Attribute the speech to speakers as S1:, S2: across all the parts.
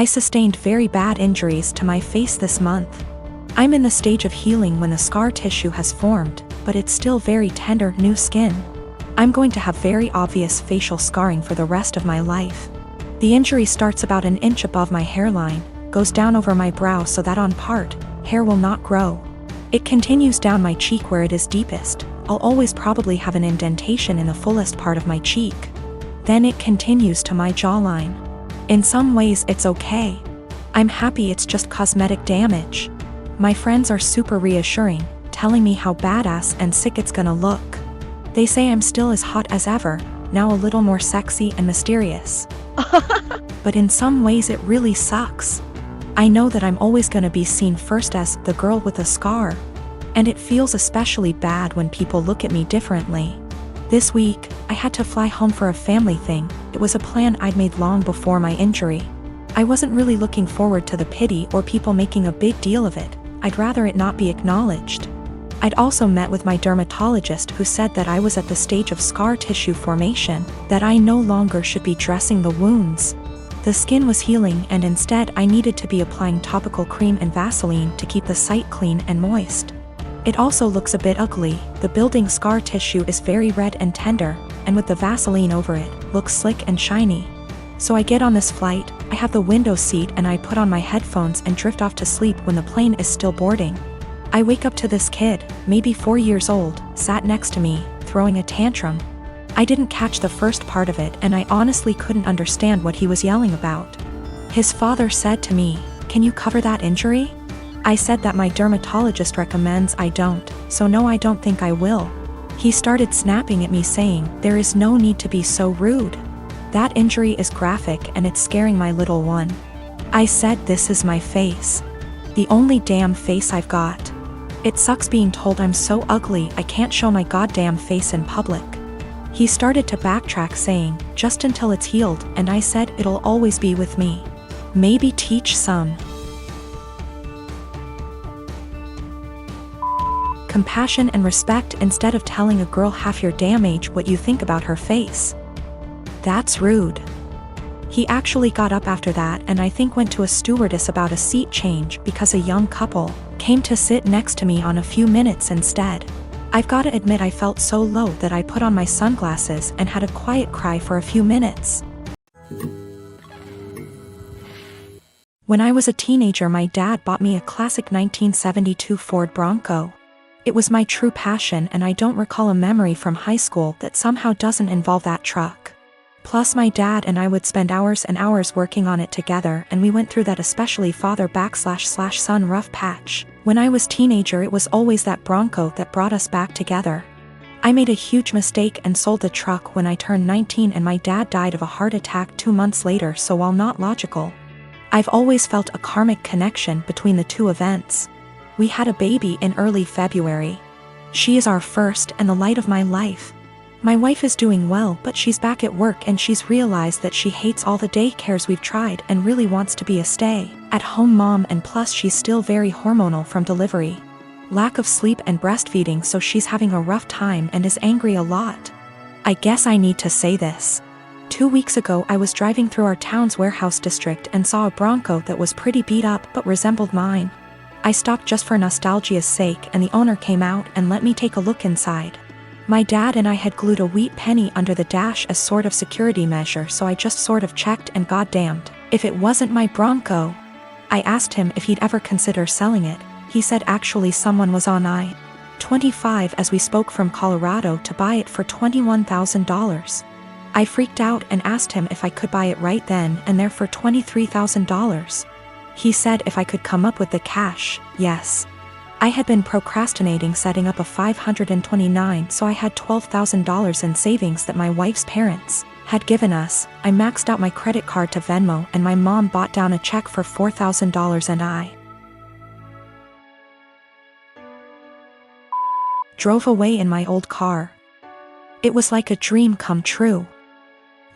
S1: I sustained very bad injuries to my face this month. I'm in the stage of healing when the scar tissue has formed, but it's still very tender new skin. I'm going to have very obvious facial scarring for the rest of my life. The injury starts about an inch above my hairline, goes down over my brow so that on part, hair will not grow. It continues down my cheek where it is deepest. I'll always probably have an indentation in the fullest part of my cheek. Then it continues to my jawline. In some ways it's okay. I'm happy it's just cosmetic damage. My friends are super reassuring, telling me how badass and sick it's gonna look. They say I'm still as hot as ever, now a little more sexy and mysterious. But in some ways it really sucks. I know that I'm always gonna be seen first as the girl with a scar. And it feels especially bad when people look at me differently. This week, I had to fly home for a family thing. It was a plan I'd made long before my injury. I wasn't really looking forward to the pity or people making a big deal of it. I'd rather it not be acknowledged. I'd also met with my dermatologist who said that I was at the stage of scar tissue formation, that I no longer should be dressing the wounds. The skin was healing and instead I needed to be applying topical cream and Vaseline to keep the site clean and moist. It also looks a bit ugly. The building scar tissue is very red and tender, and with the Vaseline over it, looks slick and shiny. So I get on this flight, I have the window seat and I put on my headphones and drift off to sleep when the plane is still boarding. I wake up to this kid, maybe 4 years old, sat next to me, throwing a tantrum. I didn't catch the first part of it and I honestly couldn't understand what he was yelling about. His father said to me, "Can you cover that injury?" I said that my dermatologist recommends I don't, so no, I don't think I will. He started snapping at me saying, "There is no need to be so rude. That injury is graphic and it's scaring my little one." I said, "This is my face. The only damn face I've got. It sucks being told I'm so ugly I can't show my goddamn face in public." He started to backtrack saying, "Just until it's healed," and I said, "It'll always be with me. Maybe teach some compassion and respect instead of telling a girl half your damn age what you think about her face. That's rude." He actually got up after that and I think went to a stewardess about a seat change because a young couple came to sit next to me on a few minutes instead. I've gotta admit I felt so low that I put on my sunglasses and had a quiet cry for a few minutes. When I was a teenager, my dad bought me a classic 1972 Ford Bronco. It was my true passion and I don't recall a memory from high school that somehow doesn't involve that truck. Plus my dad and I would spend hours and hours working on it together and we went through that especially father/son rough patch. When I was teenager it was always that Bronco that brought us back together. I made a huge mistake and sold the truck when I turned 19 and my dad died of a heart attack 2 months later, so while not logical, I've always felt a karmic connection between the two events. We had a baby in early February. She is our first and the light of my life. My wife is doing well, but she's back at work and she's realized that she hates all the daycares we've tried and really wants to be a stay-at-home mom, and plus she's still very hormonal from delivery. Lack of sleep and breastfeeding, so she's having a rough time and is angry a lot. I guess I need to say this. 2 weeks ago I was driving through our town's warehouse district and saw a Bronco that was pretty beat up but resembled mine. I stopped just for nostalgia's sake and the owner came out and let me take a look inside. My dad and I had glued a wheat penny under the dash as sort of security measure, so I just sort of checked and goddamned if it wasn't my Bronco. I asked him if he'd ever consider selling it. He said actually someone was on I-25 as we spoke from Colorado to buy it for $21,000. I freaked out and asked him if I could buy it right then and there for $23,000. He said if I could come up with the cash, yes. I had been procrastinating setting up a 529, so I had $12,000 in savings that my wife's parents had given us. I maxed out my credit card to Venmo and my mom bought down a check for $4,000 and I drove away in my old car. It was like a dream come true.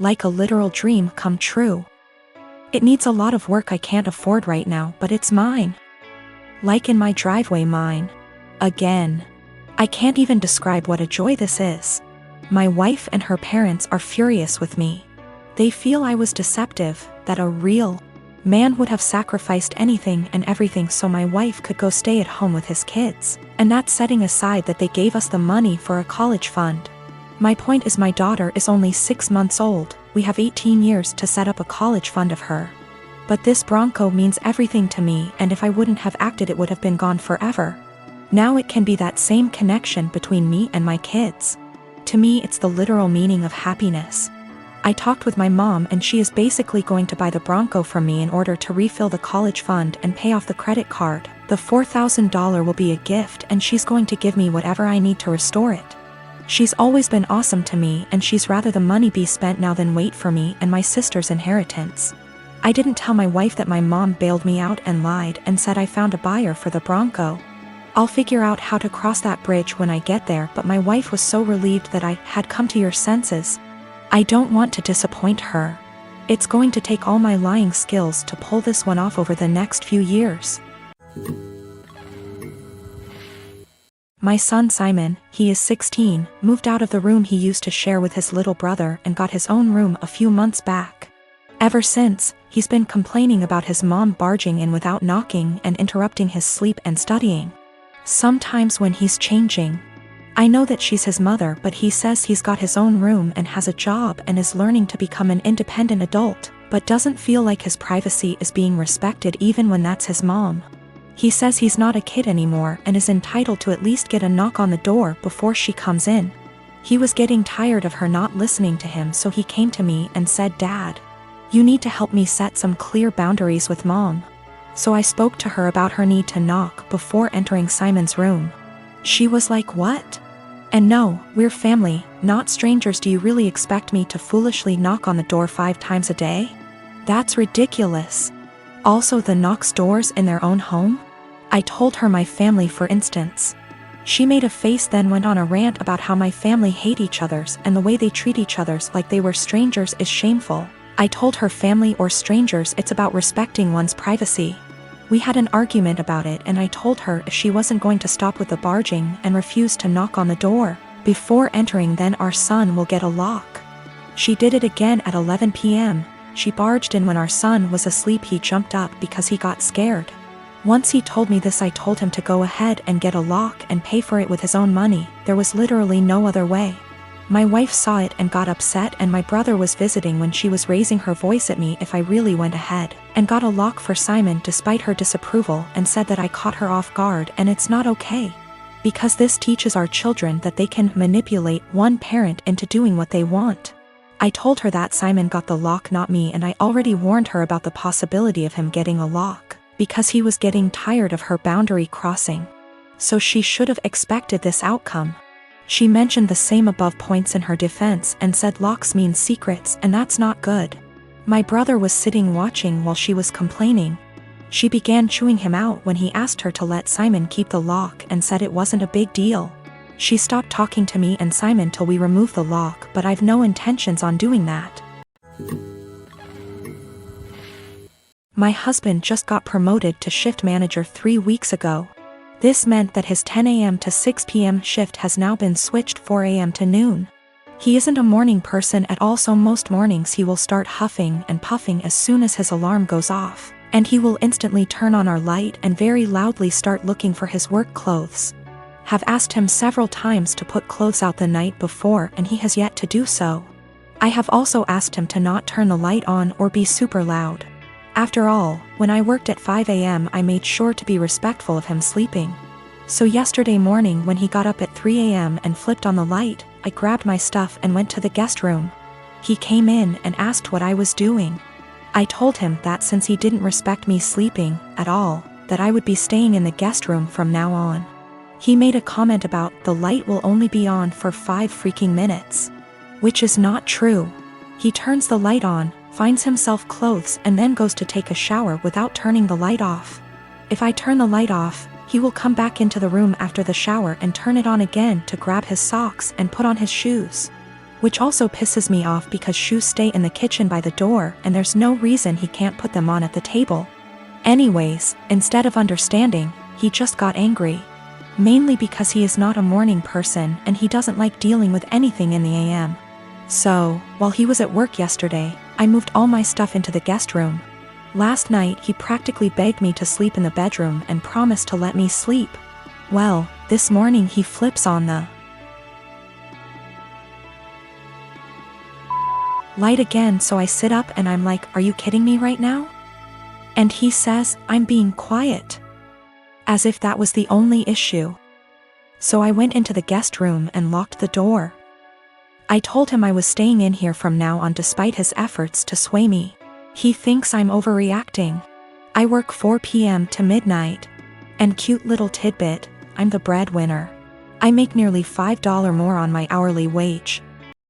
S1: Like a literal dream come true. It needs a lot of work I can't afford right now, but it's mine. Like in my driveway, mine. Again. I can't even describe what a joy this is. My wife and her parents are furious with me. They feel I was deceptive, that a real Man would have sacrificed anything and everything so my wife could go stay at home with his kids, and that's setting aside that they gave us the money for a college fund. My point is my daughter is only 6 months old, we have 18 years to set up a college fund of her. But this Bronco means everything to me, and if I wouldn't have acted it would have been gone forever. Now it can be that same connection between me and my kids. To me it's the literal meaning of happiness. I talked with my mom and she is basically going to buy the Bronco from me in order to refill the college fund and pay off the credit card. The $4,000 will be a gift and she's going to give me whatever I need to restore it. She's always been awesome to me and she's rather the money be spent now than wait for me and my sister's inheritance. I didn't tell my wife that my mom bailed me out and lied and said I found a buyer for the Bronco. I'll figure out how to cross that bridge when I get there, but my wife was so relieved that I had come to your senses. I don't want to disappoint her. It's going to take all my lying skills to pull this one off over the next few years. My son Simon, he is 16, moved out of the room he used to share with his little brother and got his own room a few months back. Ever since, he's been complaining about his mom barging in without knocking and interrupting his sleep and studying. Sometimes when he's changing, I know that she's his mother, but he says he's got his own room and has a job and is learning to become an independent adult, but doesn't feel like his privacy is being respected even when that's his mom. He says he's not a kid anymore and is entitled to at least get a knock on the door before she comes in. He was getting tired of her not listening to him, so he came to me and said, "Dad, you need to help me set some clear boundaries with Mom." So I spoke to her about her need to knock before entering Simon's room. She was like, "What? And no, we're family, not strangers. Do you really expect me to foolishly knock on the door 5 times a day? That's ridiculous. Also, the knocks doors in their own home?" I told her my family, for instance. She made a face, then went on a rant about how my family hate each other's and the way they treat each other's like they were strangers is shameful. I told her family or strangers, it's about respecting one's privacy. We had an argument about it and I told her if she wasn't going to stop with the barging and refuse to knock on the door before entering, then our son will get a lock. She did it again at 11 p.m. She barged in when our son was asleep. He jumped up because he got scared. Once he told me this, I told him to go ahead and get a lock and pay for it with his own money. There was literally no other way. My wife saw it and got upset, and my brother was visiting when she was raising her voice at me if I really went ahead and got a lock for Simon despite her disapproval, and said that I caught her off guard and it's not okay. Because this teaches our children that they can manipulate one parent into doing what they want. I told her that Simon got the lock, not me, and I already warned her about the possibility of him getting a lock because he was getting tired of her boundary crossing. So she should have expected this outcome. She mentioned the same above points in her defense and said locks mean secrets, and that's not good. My brother was sitting watching while she was complaining. She began chewing him out when he asked her to let Simon keep the lock and said it wasn't a big deal. She stopped talking to me and Simon till we removed the lock, but I've no intentions on doing that. My husband just got promoted to shift manager 3 weeks ago. This meant that his 10 a.m. to 6 p.m. shift has now been switched 4 a.m. to noon. He isn't a morning person at all, so most mornings he will start huffing and puffing as soon as his alarm goes off, and he will instantly turn on our light and very loudly start looking for his work clothes. Have asked him several times to put clothes out the night before and he has yet to do so. I have also asked him to not turn the light on or be super loud. After all, when I worked at 5 a.m. I made sure to be respectful of him sleeping. So yesterday morning when he got up at 3 a.m. and flipped on the light, I grabbed my stuff and went to the guest room. He came in and asked what I was doing. I told him that since he didn't respect me sleeping at all, that I would be staying in the guest room from now on. He made a comment about the light will only be on for 5 freaking minutes. Which is not true. He turns the light on, finds himself clothes, and then goes to take a shower without turning the light off. If I turn the light off, he will come back into the room after the shower and turn it on again to grab his socks and put on his shoes. Which also pisses me off because shoes stay in the kitchen by the door and there's no reason he can't put them on at the table. Anyways, instead of understanding, he just got angry. Mainly because he is not a morning person and he doesn't like dealing with anything in the AM. So, while he was at work yesterday, I moved all my stuff into the guest room. Last night he practically begged me to sleep in the bedroom and promised to let me sleep. Well, this morning he flips on the light again, so I sit up and I'm like, are you kidding me right now? And he says, I'm being quiet. As if that was the only issue. So I went into the guest room and locked the door. I told him I was staying in here from now on despite his efforts to sway me. He thinks I'm overreacting. I work 4 p.m. to midnight. And cute little tidbit, I'm the breadwinner. I make nearly $5 more on my hourly wage.